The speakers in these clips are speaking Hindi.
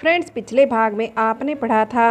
फ्रेंड्स, पिछले भाग में आपने पढ़ा था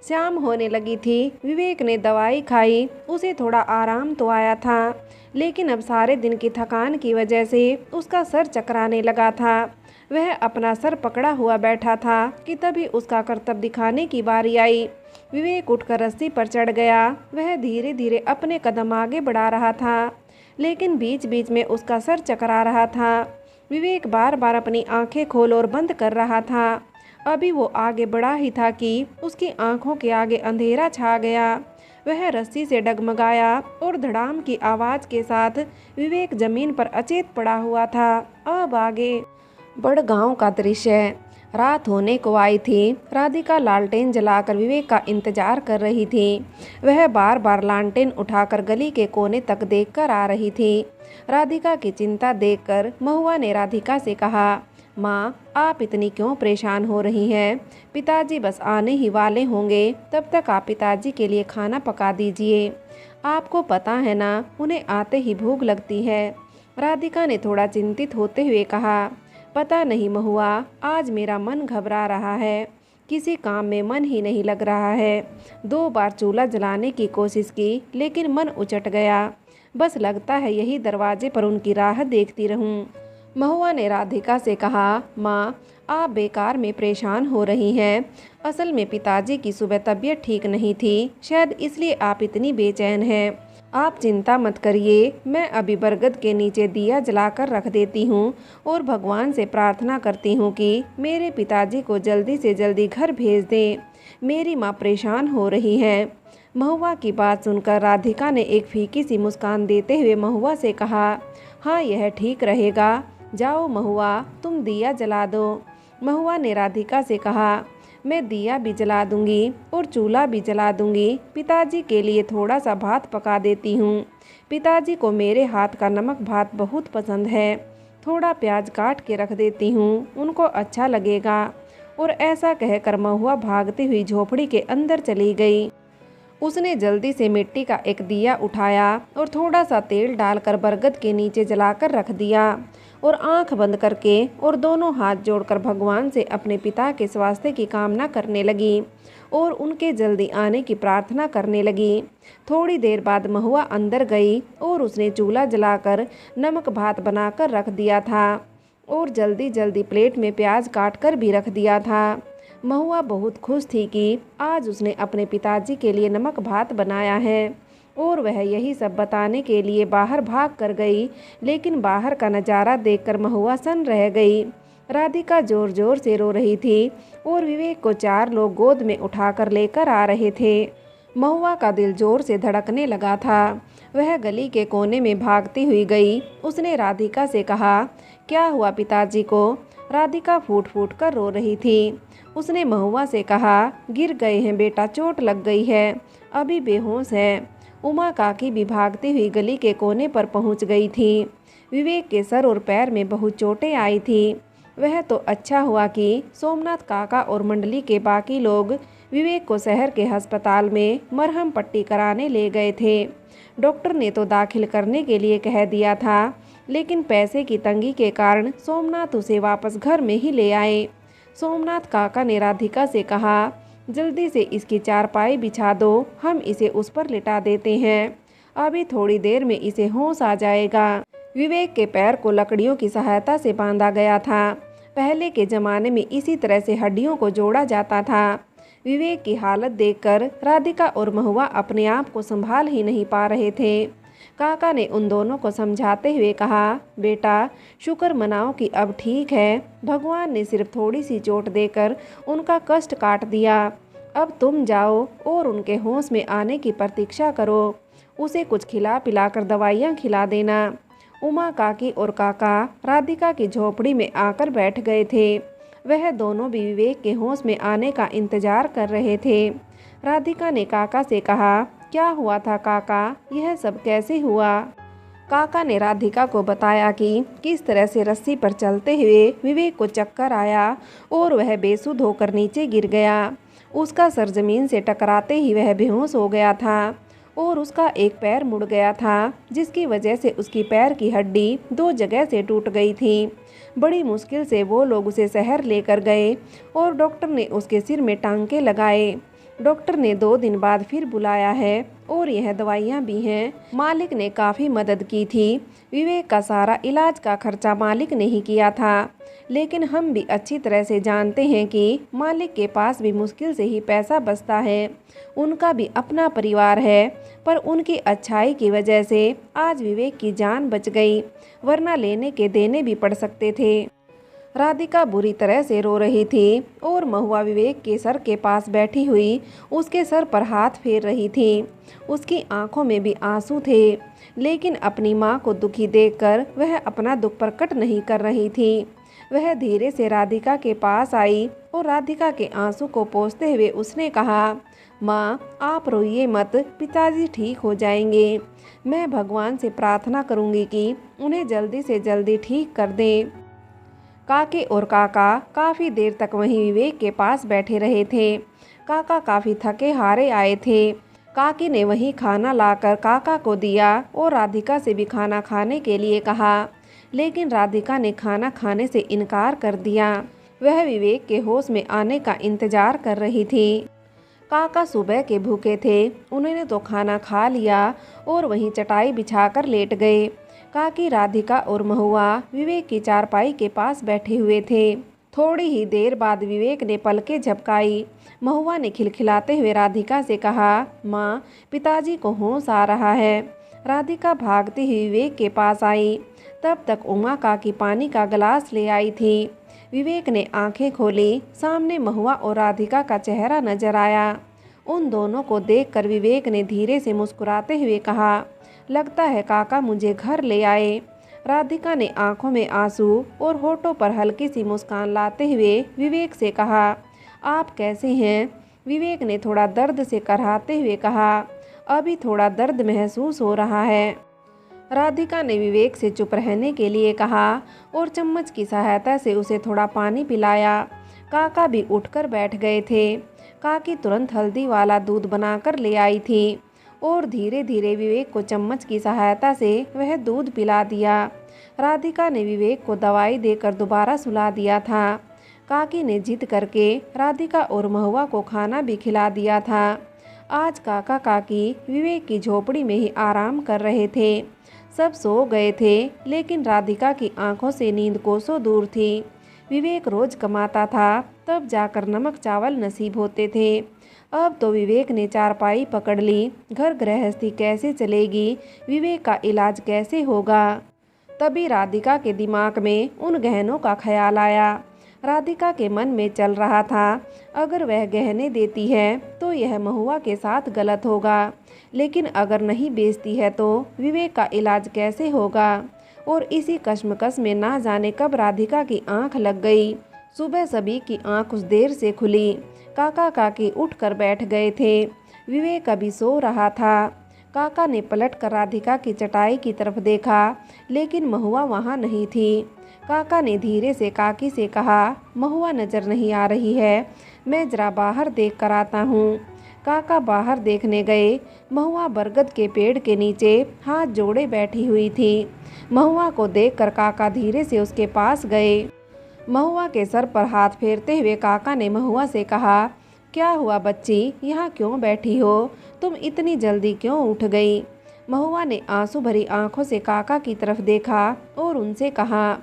शाम होने लगी थी। विवेक ने दवाई खाई, उसे थोड़ा आराम तो आया था, लेकिन अब सारे दिन की थकान की वजह से उसका सर चकराने लगा था। वह अपना सर पकड़ा हुआ बैठा था कि तभी उसका करतब दिखाने की बारी आई। विवेक उठकर रस्सी पर चढ़ गया। वह धीरे धीरे अपने कदम आगे बढ़ा रहा था, लेकिन बीच बीच में उसका सर चकरा रहा था। विवेक बार बार अपनी आंखें खोल और बंद कर रहा था। अभी वो आगे बढ़ा ही था कि उसकी आंखों के आगे अंधेरा छा गया। वह रस्सी से डगमगाया और धड़ाम की आवाज़ के साथ विवेक जमीन पर अचेत पड़ा हुआ था। अब आगे बड़ गांव का दृश्य। रात होने को आई थी। राधिका लालटेन जलाकर विवेक का इंतजार कर रही थी। वह बार बार लालटेन उठाकर गली के कोने तक देखकर आ रही थी। राधिका की चिंता देखकर महुआ ने राधिका से कहा, माँ, आप इतनी क्यों परेशान हो रही हैं? पिताजी बस आने ही वाले होंगे, तब तक आप पिताजी के लिए खाना पका दीजिए। आपको पता है ना, उन्हें आते ही भूख लगती है। राधिका ने थोड़ा चिंतित होते हुए कहा, पता नहीं महुआ, आज मेरा मन घबरा रहा है। किसी काम में मन ही नहीं लग रहा है। 2 बार चूल्हा जलाने की कोशिश की, लेकिन मन उचट गया। बस लगता है यही दरवाजे पर उनकी राह देखती रहूं। महुआ ने राधिका से कहा, माँ, आप बेकार में परेशान हो रही हैं। असल में पिताजी की सुबह तबीयत ठीक नहीं थी, शायद इसलिए आप इतनी बेचैन हैं। आप चिंता मत करिए, मैं अभी बरगद के नीचे दिया जलाकर रख देती हूँ और भगवान से प्रार्थना करती हूँ कि मेरे पिताजी को जल्दी से जल्दी घर भेज दें। मेरी माँ परेशान हो रही है। महुआ की बात सुनकर राधिका ने एक फीकी सी मुस्कान देते हुए महुआ से कहा, हाँ, यह ठीक रहेगा। जाओ महुआ, तुम दिया जला दो। महुआ ने राधिका से कहा, मैं दिया भी जला दूंगी और चूल्हा भी जला दूंगी। पिताजी के लिए थोड़ा सा भात पका देती हूँ। पिताजी को मेरे हाथ का नमक भात बहुत पसंद है। थोड़ा प्याज काट के रख देती हूँ, उनको अच्छा लगेगा। और ऐसा कहकर महुआ भागती हुई झोपड़ी के अंदर चली गई। उसने जल्दी से मिट्टी का एक दिया उठाया और थोड़ा सा तेल डालकर बरगद के नीचे जलाकर रख दिया और आंख बंद करके और दोनों हाथ जोड़कर भगवान से अपने पिता के स्वास्थ्य की कामना करने लगी और उनके जल्दी आने की प्रार्थना करने लगी। थोड़ी देर बाद महुआ अंदर गई और उसने चूल्हा जलाकर नमक भात बनाकर रख दिया था और जल्दी जल्दी प्लेट में प्याज काट कर भी रख दिया था। महुआ बहुत खुश थी कि आज उसने अपने पिताजी के लिए नमक भात बनाया है और वह यही सब बताने के लिए बाहर भाग कर गई। लेकिन बाहर का नज़ारा देखकर महुआ सन्न रह गई। राधिका जोर जोर से रो रही थी और विवेक को 4 लोग गोद में उठाकर लेकर आ रहे थे। महुआ का दिल जोर से धड़कने लगा था। वह गली के कोने में भागती हुई गई। उसने राधिका से कहा, क्या हुआ पिताजी को? राधिका फूट फूट कर रो रही थी। उसने महुआ से कहा, गिर गए हैं बेटा, चोट लग गई है, अभी बेहोश है। उमा काकी भी भागती हुई गली के कोने पर पहुंच गई थी। विवेक के सर और पैर में बहुत चोटें आई थी। वह तो अच्छा हुआ कि सोमनाथ काका और मंडली के बाकी लोग विवेक को शहर के अस्पताल में मरहम पट्टी कराने ले गए थे। डॉक्टर ने तो दाखिल करने के लिए कह दिया था, लेकिन पैसे की तंगी के कारण सोमनाथ उसे वापस घर में ही ले आए। सोमनाथ काका ने राधिका से कहा, जल्दी से इसकी चारपाई बिछा दो, हम इसे उस पर लिटा देते हैं। अभी थोड़ी देर में इसे होश आ जाएगा। विवेक के पैर को लकड़ियों की सहायता से बांधा गया था। पहले के ज़माने में इसी तरह से हड्डियों को जोड़ा जाता था। विवेक की हालत देखकर राधिका और महुआ अपने आप को संभाल ही नहीं पा रहे थे। काका ने उन दोनों को समझाते हुए कहा, बेटा, शुक्र मनाओ कि अब ठीक है। भगवान ने सिर्फ थोड़ी सी चोट देकर उनका कष्ट काट दिया। अब तुम जाओ और उनके होश में आने की प्रतीक्षा करो। उसे कुछ खिला पिलाकर दवाइयाँ खिला देना। उमा काकी और काका राधिका की झोपड़ी में आकर बैठ गए थे। वह दोनों भी विवेक के होश में आने का इंतजार कर रहे थे। राधिका ने काका से कहा, क्या हुआ था काका, यह सब कैसे हुआ? काका ने राधिका को बताया कि किस तरह से रस्सी पर चलते हुए विवेक को चक्कर आया और वह बेसुध होकर नीचे गिर गया। उसका सर जमीन से टकराते ही वह बेहोश हो गया था और उसका एक पैर मुड़ गया था, जिसकी वजह से उसकी पैर की हड्डी 2 जगह से टूट गई थी। बड़ी मुश्किल से वो लोग उसे शहर लेकर गए और डॉक्टर ने उसके सिर में टांके लगाए। डॉक्टर ने 2 दिन बाद फिर बुलाया है और यह दवाइयाँ भी हैं। मालिक ने काफ़ी मदद की थी। विवेक का सारा इलाज का खर्चा मालिक ने ही किया था। लेकिन हम भी अच्छी तरह से जानते हैं कि मालिक के पास भी मुश्किल से ही पैसा बचता है। उनका भी अपना परिवार है, पर उनकी अच्छाई की वजह से आज विवेक की जान बच गई, वरना लेने के देने भी पड़ सकते थे। राधिका बुरी तरह से रो रही थी और महुआ विवेक के सर के पास बैठी हुई उसके सर पर हाथ फेर रही थी। उसकी आंखों में भी आंसू थे, लेकिन अपनी माँ को दुखी देखकर वह अपना दुख प्रकट नहीं कर रही थी। वह धीरे से राधिका के पास आई और राधिका के आंसू को पोंछते हुए उसने कहा, माँ आप रोइए मत, पिताजी ठीक हो जाएंगे। मैं भगवान से प्रार्थना करूँगी कि उन्हें जल्दी से जल्दी ठीक कर दें। काके और काका काफ़ी देर तक वहीं विवेक के पास बैठे रहे थे। काका काफ़ी थके हारे आए थे। काकी ने वहीं खाना लाकर काका को दिया और राधिका से भी खाना खाने के लिए कहा, लेकिन राधिका ने खाना खाने से इनकार कर दिया। वह विवेक के होश में आने का इंतजार कर रही थी। काका सुबह के भूखे थे, उन्होंने तो खाना खा लिया और वहीं चटाई बिछाकर लेट गए। काकी, राधिका और महुआ विवेक की चारपाई के पास बैठे हुए थे। थोड़ी ही देर बाद विवेक ने पलकें झपकाई। महुआ ने खिलखिलाते हुए राधिका से कहा, माँ पिताजी को होश आ रहा है। राधिका भागती हुई विवेक के पास आई। तब तक उमा काकी पानी का गिलास ले आई थी। विवेक ने आंखें खोली। सामने महुआ और राधिका का चेहरा नजर आया। उन दोनों को देखकर विवेक ने धीरे से मुस्कुराते हुए कहा, लगता है काका मुझे घर ले आए। राधिका ने आंखों में आंसू और होठों पर हल्की सी मुस्कान लाते हुए विवेक से कहा, आप कैसे हैं? विवेक ने थोड़ा दर्द से कराहते हुए कहा, अभी थोड़ा दर्द महसूस हो रहा है। राधिका ने विवेक से चुप रहने के लिए कहा और चम्मच की सहायता से उसे थोड़ा पानी पिलाया। काका भी उठकर बैठ गए थे। काकी तुरंत हल्दी वाला दूध बनाकर ले आई थी और धीरे धीरे विवेक को चम्मच की सहायता से वह दूध पिला दिया। राधिका ने विवेक को दवाई देकर दोबारा सुला दिया था। काकी ने जिद करके राधिका और महुआ को खाना भी खिला दिया था। आज काका काकी विवेक की झोपड़ी में ही आराम कर रहे थे। सब सो गए थे, लेकिन राधिका की आंखों से नींद कोसों दूर थी। विवेक रोज कमाता था, तब जाकर नमक चावल नसीब होते थे। अब तो विवेक ने चारपाई पकड़ ली। घर गृहस्थी कैसे चलेगी? विवेक का इलाज कैसे होगा? तभी राधिका के दिमाग में उन गहनों का ख्याल आया। राधिका के मन में चल रहा था, अगर वह गहने देती है तो यह महुआ के साथ गलत होगा, लेकिन अगर नहीं बेचती है तो विवेक का इलाज कैसे होगा? और इसी कश्मकश में ना जाने कब राधिका की आंख लग गई। सुबह सभी की आंख कुछ देर से खुली। काका काकी उठकर बैठ गए थे। विवेक अभी सो रहा था। काका ने पलटकर राधिका की चटाई की तरफ देखा, लेकिन महुआ वहाँ नहीं थी। काका ने धीरे से काकी से कहा, महुआ नजर नहीं आ रही है, मैं जरा बाहर देख कर आता हूँ। काका बाहर देखने गए। महुआ बरगद के पेड़ के नीचे हाथ जोड़े बैठी हुई थी। महुआ को देखकर काका धीरे से उसके पास गए। महुआ के सर पर हाथ फेरते हुए काका ने महुआ से कहा, क्या हुआ बच्ची, यहाँ क्यों बैठी हो? तुम इतनी जल्दी क्यों उठ गई? महुआ ने आंसू भरी आंखों से काका की तरफ देखा और उनसे कहा,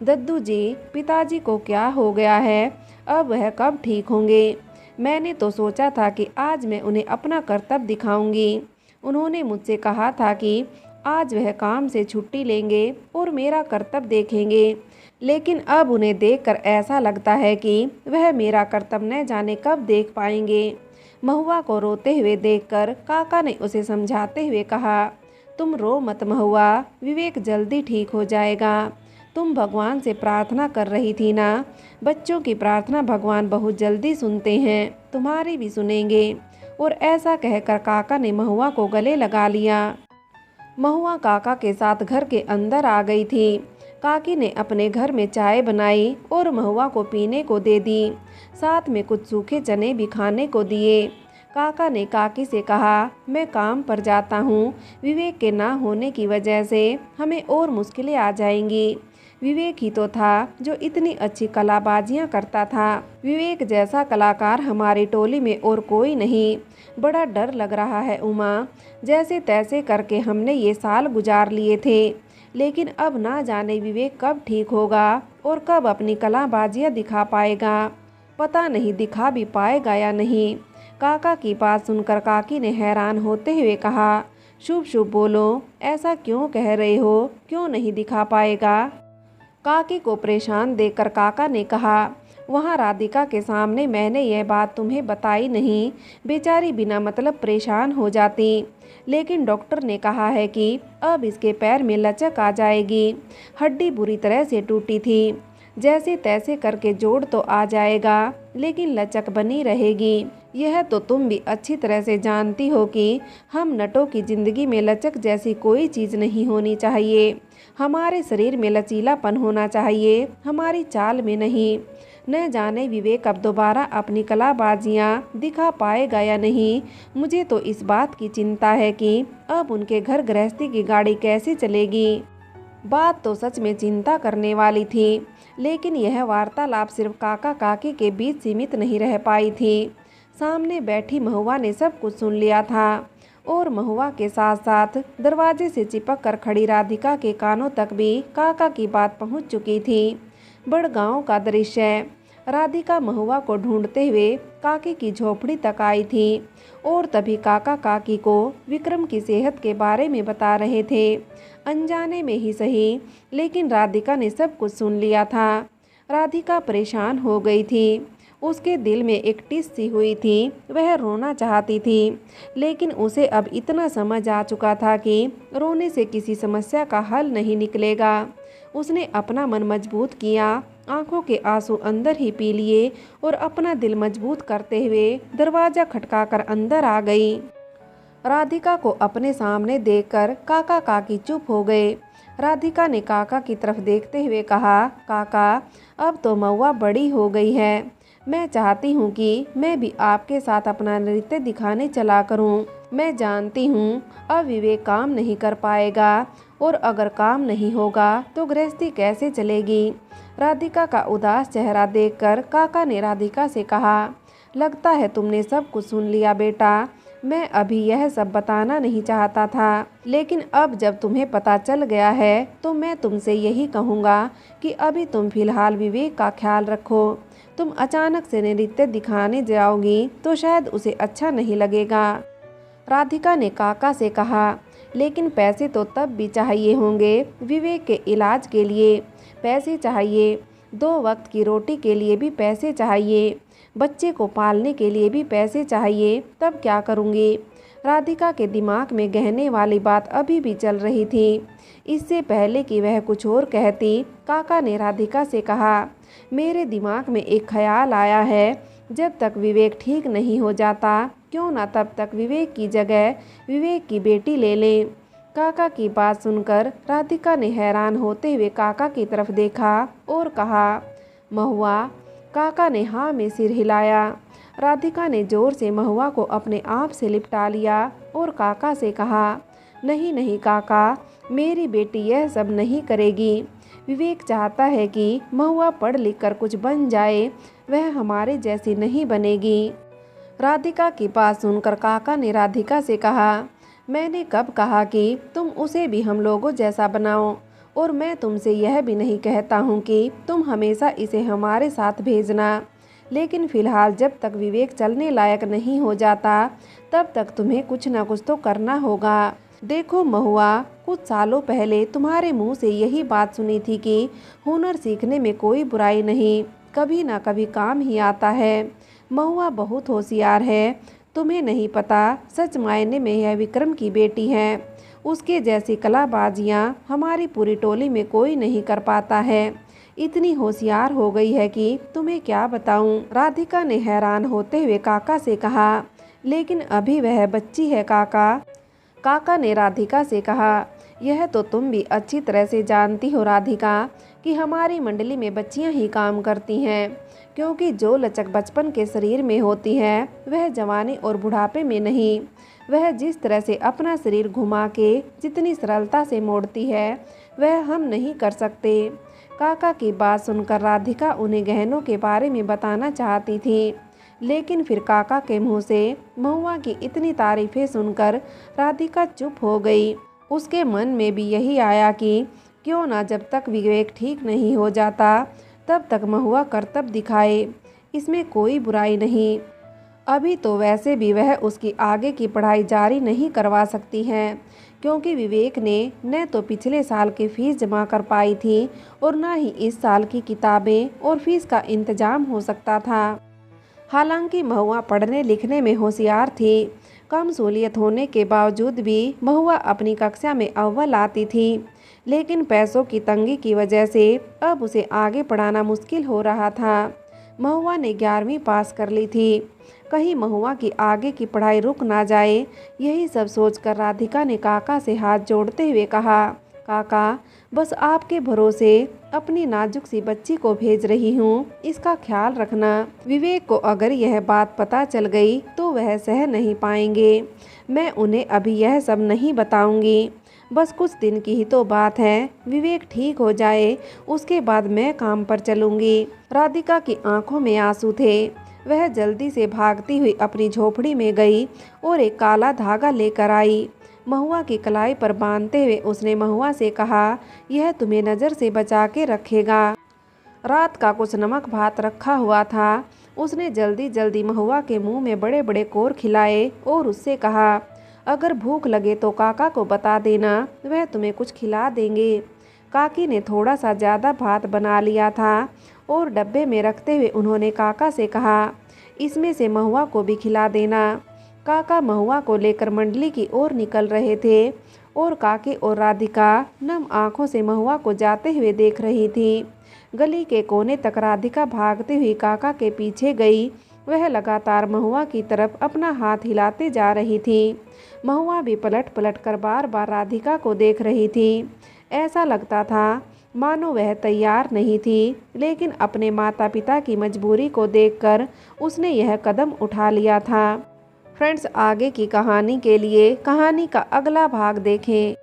दद्दू जी, पिताजी को क्या हो गया है? अब वह कब ठीक होंगे? मैंने तो सोचा था कि आज मैं उन्हें अपना कर्तव्य दिखाऊंगी। उन्होंने मुझसे कहा था कि आज वह काम से छुट्टी लेंगे और मेरा कर्तव्य देखेंगे, लेकिन अब उन्हें देखकर ऐसा लगता है कि वह मेरा कर्तव्य न जाने कब देख पाएंगे। महुआ को रोते हुए देखकर काका ने उसे समझाते हुए कहा, तुम रो मत महुआ, विवेक जल्दी ठीक हो जाएगा। तुम भगवान से प्रार्थना कर रही थी ना? बच्चों की प्रार्थना भगवान बहुत जल्दी सुनते हैं, तुम्हारी भी सुनेंगे। और ऐसा कहकर काका ने महुआ को गले लगा लिया। महुआ काका के साथ घर के अंदर आ गई थी। काकी ने अपने घर में चाय बनाई और महुआ को पीने को दे दी। साथ में कुछ सूखे चने भी खाने को दिए। काका ने काकी से कहा, मैं काम पर जाता हूँ, विवेक के ना होने की वजह से हमें और मुश्किलें आ जाएंगी। विवेक ही तो था जो इतनी अच्छी कलाबाजियां करता था। विवेक जैसा कलाकार हमारी टोली में और कोई नहीं। बड़ा डर लग रहा है उमा। जैसे तैसे करके हमने ये साल गुजार लिए थे, लेकिन अब ना जाने विवेक कब ठीक होगा और कब अपनी कलाबाजियां दिखा पाएगा। पता नहीं दिखा भी पाएगा या नहीं। काका की बात सुनकर काकी ने हैरान होते हुए कहा, शुभ शुभ बोलो, ऐसा क्यों कह रहे हो, क्यों नहीं दिखा पाएगा? काकी को परेशान देखकर काका ने कहा, वहाँ राधिका के सामने मैंने यह बात तुम्हें बताई नहीं, बेचारी बिना मतलब परेशान हो जाती। लेकिन डॉक्टर ने कहा है कि अब इसके पैर में लचक आ जाएगी। हड्डी बुरी तरह से टूटी थी। जैसे तैसे करके जोड़ तो आ जाएगा, लेकिन लचक बनी रहेगी। यह तो तुम भी अच्छी तरह से जानती हो कि हम नटों की जिंदगी में लचक जैसी कोई चीज़ नहीं होनी चाहिए। हमारे शरीर में लचीलापन होना चाहिए, हमारी चाल में नहीं। न जाने विवेक अब दोबारा अपनी कलाबाजियाँ दिखा पाएगा या नहीं। मुझे तो इस बात की चिंता है कि अब उनके घर गृहस्थी की गाड़ी कैसे चलेगी। बात तो सच में चिंता करने वाली थी, लेकिन यह वार्तालाप सिर्फ काका काकी के बीच सीमित नहीं रह पाई थी। सामने बैठी महुआ ने सब कुछ सुन लिया था और महुआ के साथ साथ दरवाजे से चिपक कर खड़ी राधिका के कानों तक भी काका की बात पहुंच चुकी थी। बड़गांव का दृश्य। राधिका महुआ को ढूंढते हुए काकी की झोपड़ी तक आई थी और तभी काका काकी को विक्रम की सेहत के बारे में बता रहे थे। अनजाने में ही सही, लेकिन राधिका ने सब कुछ सुन लिया था। राधिका परेशान हो गई थी। उसके दिल में एक टिस सी हुई थी। वह रोना चाहती थी, लेकिन उसे अब इतना समझ आ चुका था कि रोने से किसी समस्या का हल नहीं निकलेगा। उसने अपना मन मजबूत किया, आंखों के आंसू अंदर ही पी लिए और अपना दिल मजबूत करते हुए दरवाजा खटकाकर अंदर आ गई। राधिका को अपने सामने देखकर काका काकी चुप हो गए। राधिका ने काका की तरफ देखते हुए कहा, काका, अब तो महुआ बड़ी हो गई है। मैं चाहती हूँ कि मैं भी आपके साथ अपना नृत्य दिखाने चला करूँ। मैं जानती हूँ अब विवेक काम नहीं कर पाएगा, और अगर काम नहीं होगा तो गृहस्थी कैसे चलेगी। राधिका का उदास चेहरा देखकर काका ने राधिका से कहा, लगता है तुमने सब कुछ सुन लिया बेटा। मैं अभी यह सब बताना नहीं चाहता था, लेकिन अब जब तुम्हें पता चल गया है तो मैं तुमसे यही कहूँगा कि अभी तुम फिलहाल विवेक का ख्याल रखो। तुम अचानक से नृत्य दिखाने जाओगी तो शायद उसे अच्छा नहीं लगेगा। राधिका ने काका से कहा, लेकिन पैसे तो तब भी चाहिए होंगे विवेक के इलाज के लिए। पैसे चाहिए, 2 वक्त की रोटी के लिए भी पैसे चाहिए, बच्चे को पालने के लिए भी पैसे चाहिए। तब क्या करूँगी। राधिका के दिमाग में गहने वाली बात अभी भी चल रही थी। इससे पहले कि वह कुछ और कहती, काका ने राधिका से कहा, मेरे दिमाग में एक ख्याल आया है। जब तक विवेक ठीक नहीं हो जाता, क्यों ना तब तक विवेक की जगह विवेक की बेटी ले लें। काका की बात सुनकर राधिका ने हैरान होते हुए काका की तरफ देखा और कहा, महुआ। काका ने हाँ में सिर हिलाया। राधिका ने जोर से महुआ को अपने आप से लिपटा लिया और काका से कहा, नहीं नहीं काका, मेरी बेटी यह सब नहीं करेगी। विवेक चाहता है कि महुआ पढ़ लिख कर कुछ बन जाए, वह हमारे जैसी नहीं बनेगी। राधिका की बात सुनकर काका ने राधिका से कहा, मैंने कब कहा कि तुम उसे भी हम लोगों जैसा बनाओ, और मैं तुमसे यह भी नहीं कहता हूँ कि तुम हमेशा इसे हमारे साथ भेजना। लेकिन फिलहाल जब तक विवेक चलने लायक नहीं हो जाता, तब तक तुम्हें कुछ ना कुछ तो करना होगा। देखो महुआ, कुछ सालों पहले तुम्हारे मुंह से यही बात सुनी थी कि हुनर सीखने में कोई बुराई नहीं, कभी ना कभी काम ही आता है। महुआ बहुत होशियार है, तुम्हें नहीं पता, सच मायने में यह विक्रम की बेटी है। उसके जैसी कलाबाजियाँ हमारी पूरी टोली में कोई नहीं कर पाता है। इतनी होशियार हो गई है कि तुम्हें क्या बताऊं। राधिका ने हैरान होते हुए काका से कहा, लेकिन अभी वह बच्ची है काका। काका ने राधिका से कहा, यह तो तुम भी अच्छी तरह से जानती हो राधिका कि हमारी मंडली में बच्चियां ही काम करती हैं, क्योंकि जो लचक बचपन के शरीर में होती है वह जवानी और बुढ़ापे में नहीं। वह जिस तरह से अपना शरीर घुमा के जितनी सरलता से मोड़ती है वह हम नहीं कर सकते। काका की बात सुनकर राधिका उन्हें गहनों के बारे में बताना चाहती थी, लेकिन फिर काका के मुंह से महुआ की इतनी तारीफें सुनकर राधिका चुप हो गई। उसके मन में भी यही आया कि क्यों ना जब तक विवेक ठीक नहीं हो जाता तब तक महुआ करतब दिखाए, इसमें कोई बुराई नहीं। अभी तो वैसे भी वह उसकी आगे की पढ़ाई जारी नहीं करवा सकती है, क्योंकि विवेक ने न तो पिछले साल की फीस जमा कर पाई थी और न ही इस साल की किताबें और फीस का इंतजाम हो सकता था। हालांकि महुआ पढ़ने लिखने में होशियार थी। कम सहूलियत होने के बावजूद भी महुआ अपनी कक्षा में अव्वल आती थी, लेकिन पैसों की तंगी की वजह से अब उसे आगे पढ़ाना मुश्किल हो रहा था। महुआ ने 11वीं पास कर ली थी, कहीं महुआ की आगे की पढ़ाई रुक ना जाए, यही सब सोचकर राधिका ने काका से हाथ जोड़ते हुए कहा, काका बस आपके भरोसे अपनी नाजुक सी बच्ची को भेज रही हूँ, इसका ख्याल रखना। विवेक को अगर यह बात पता चल गई तो वह सह नहीं पाएंगे। मैं उन्हें अभी यह सब नहीं बताऊंगी, बस कुछ दिन की ही तो बात है। विवेक ठीक हो जाए उसके बाद मैं काम पर चलूंगी। राधिका की आंखों में आंसू थे। वह जल्दी से भागती हुई अपनी झोपड़ी में गई और एक काला धागा लेकर आई। महुआ की कलाई पर बांधते हुए उसने महुआ से कहा, यह तुम्हें नज़र से बचा के रखेगा। रात का कुछ नमक भात रखा हुआ था। उसने जल्दी जल्दी महुआ के मुंह में बड़े बड़े कोर खिलाए और उससे कहा, अगर भूख लगे तो काका को बता देना, वह तुम्हें कुछ खिला देंगे। काकी ने थोड़ा सा ज़्यादा भात बना लिया था और डब्बे में रखते हुए उन्होंने काका से कहा, इसमें से महुआ को भी खिला देना। काका महुआ को लेकर मंडली की ओर निकल रहे थे और काकी और राधिका नम आंखों से महुआ को जाते हुए देख रही थी। गली के कोने तक राधिका भागती हुई काका के पीछे गई। वह लगातार महुआ की तरफ अपना हाथ हिलाते जा रही थी। महुआ भी पलट पलट कर बार बार राधिका को देख रही थी। ऐसा लगता था मानो वह तैयार नहीं थी, लेकिन अपने माता पिता की मजबूरी को देखकर उसने यह कदम उठा लिया था। फ्रेंड्स, आगे की कहानी के लिए कहानी का अगला भाग देखें।